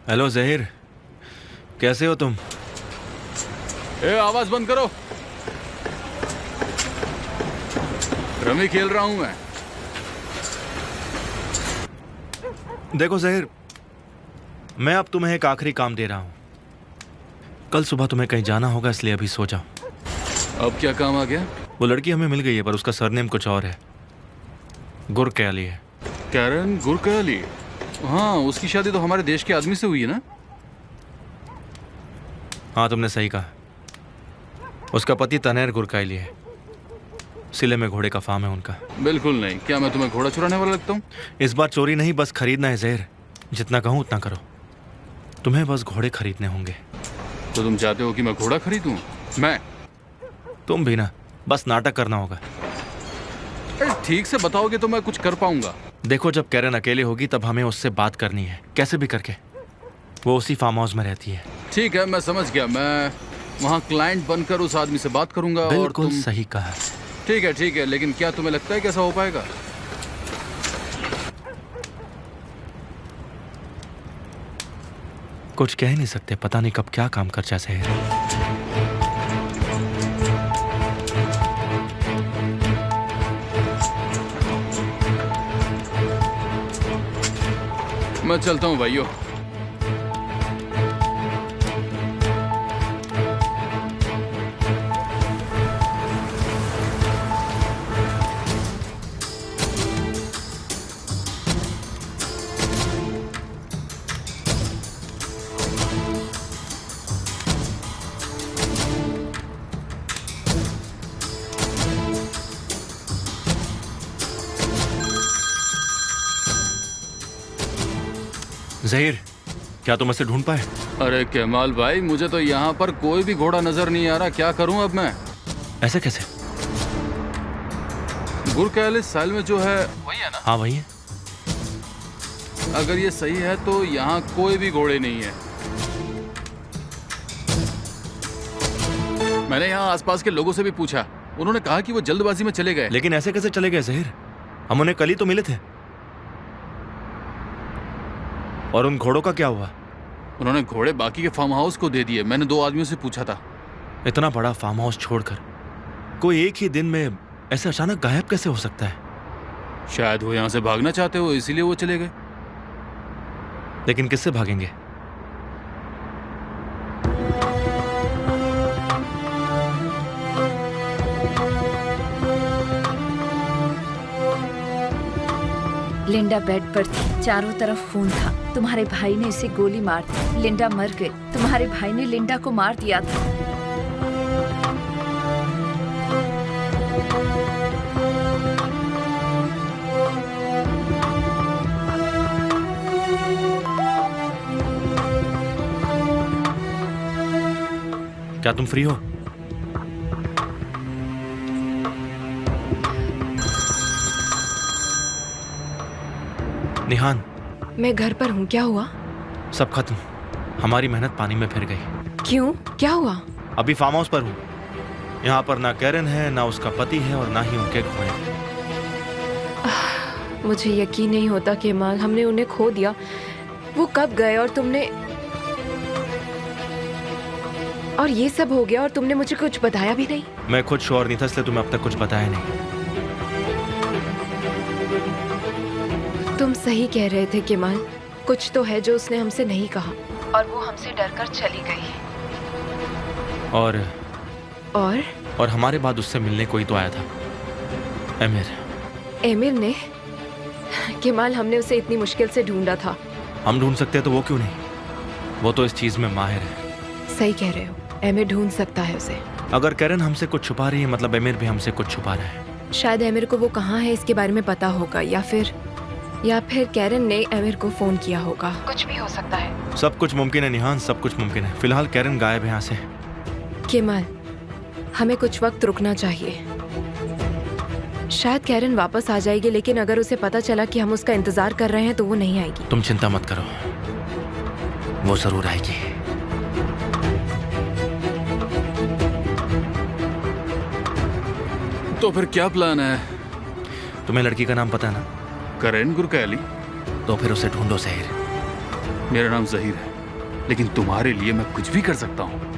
Hello Zaheer, कैसे हो तुम? आवाज बंद करो। रमी खेल रहा हूं मैं। देखो जहीर, मैं अब तुम्हें एक आखिरी काम दे रहा हूं। कल सुबह तुम्हें कहीं जाना होगा, इसलिए अभी सो जाओ। अब क्या काम आ गया? वो लड़की हमें मिल गई है, पर उसका सरनेम कुछ और है। गुरकयाली है। कैरन गुरकयाली? हाँ, उसकी शादी तो हमारे देश के आदमी से हुई है ना? हाँ, तुमने सही कहा। उसका पति तनैर गुरकयाली है। सिले में घोड़े का फार्म है उनका। बिल्कुल नहीं। क्या मैं तुम्हें घोड़ा चुराने वाला लगता हूँ? इस बार चोरी नहीं, बस खरीदना है जहीर। जितना कहूँ उतना करो। तुम्हें बस घोड़े खरीदने होंगे। तो तुम चाहते हो कि मैं घोड़ा खरीदूं? मैं? तुम भी ना, बस नाटक करना होगा। ठीक से बताओगे तो मैं कुछ कर पाऊंगा। देखो, जब कैरन अकेले होगी तब हमें उससे बात करनी है, कैसे भी करके। वो उसी फार्म हाउस में रहती है। ठीक है, मैं समझ गया। मैं वहाँ क्लाइंट बनकर उस आदमी से बात करूंगा। और बिल्कुल तुम? सही कहा। ठीक है, लेकिन क्या तुम्हें लगता है कैसा हो पाएगा? कुछ कह नहीं सकते, पता नहीं कब क्या काम कर जाए। मैं चलता हूँ भाइयों। जहीर, क्या तुम इसे ढूंढ पाए? अरे केमाल भाई, मुझे तो यहाँ पर कोई भी घोड़ा नजर नहीं आ रहा। क्या करूँ अब मैं? ऐसे कैसे? गुरकयाली साल में जो है वही है ना? हाँ वही है। अगर ये सही है तो यहाँ कोई भी घोड़े नहीं है। मैंने यहाँ आसपास के लोगों से भी पूछा, उन्होंने कहा कि वो जल्दबाजी में चले गए। लेकिन ऐसे कैसे चले गए जहीर? हम उन्हें कल ही तो मिले थे। और उन घोड़ों का क्या हुआ? उन्होंने घोड़े बाकी के फार्म हाउस को दे दिए। मैंने 2 आदमियों से पूछा था। इतना बड़ा फार्म हाउस छोड़कर कोई एक ही दिन में ऐसे अचानक गायब कैसे हो सकता है? शायद वो यहाँ से भागना चाहते हो, इसीलिए वो चले गए। लेकिन किससे भागेंगे? लिंडा बेड पर थी, चारों तरफ खून था। तुम्हारे भाई ने इसे गोली मार दी। लिंडा मर गई। तुम्हारे भाई ने लिंडा को मार दिया था। क्या तुम फ्री हो? निहान, मैं घर पर हूँ। क्या हुआ? सब खत्म। हमारी मेहनत पानी में फिर गई। क्यों? क्या हुआ? अभी फार्म हाउस पर हूँ। यहाँ पर ना कैरन है, ना उसका पति है, और ना ही उनके घोड़े। मुझे यकीन नहीं होता केमाल, हमने उन्हें खो दिया। वो कब गए और तुमने, और ये सब हो गया और तुमने मुझे कुछ बताया भी नहीं? मैं खुद श्योर नहीं था, इसलिए तुम्हें अब तक कुछ बताया नहीं। तुम सही कह रहे थे केमाल। कुछ तो है जो उसने हमसे नहीं कहा और वो हमसे डरकर चली गई। और हमारे बाद उससे मिलने कोई तो आया था। एमिर। एमिर ने? केमाल, हमने उसे इतनी मुश्किल से ढूंढा था। हम ढूंढ सकते हैं तो वो क्यों नहीं? वो तो इस चीज में माहिर है। सही कह रहे हो, एमिर ढूंढ सकता है उसे। अगर कैरन हमसे कुछ छुपा रही है, मतलब एमिर भी हमसे कुछ छुपा रहा है। शायद एमिर को वो कहाँ है इसके बारे में पता होगा, या फिर कैरन ने एमिर को फोन किया होगा। कुछ भी हो सकता है। सब कुछ मुमकिन है निहान, सब कुछ मुमकिन है। फिलहाल कैरन गायब है यहाँ से। केमाल, हमें कुछ वक्त रुकना चाहिए। शायद कैरन वापस आ जाएगी, लेकिन अगर उसे पता चला कि हम उसका इंतजार कर रहे हैं तो वो नहीं आएगी। तुम चिंता मत करो, वो जरूर आएगी। तो फिर क्या प्लान है? तुम्हें लड़की का नाम पता है ना? करेन गुरकैली? तो फिर उसे ढूंढो जहीर। मेरा नाम जहीर है, लेकिन तुम्हारे लिए मैं कुछ भी कर सकता हूँ।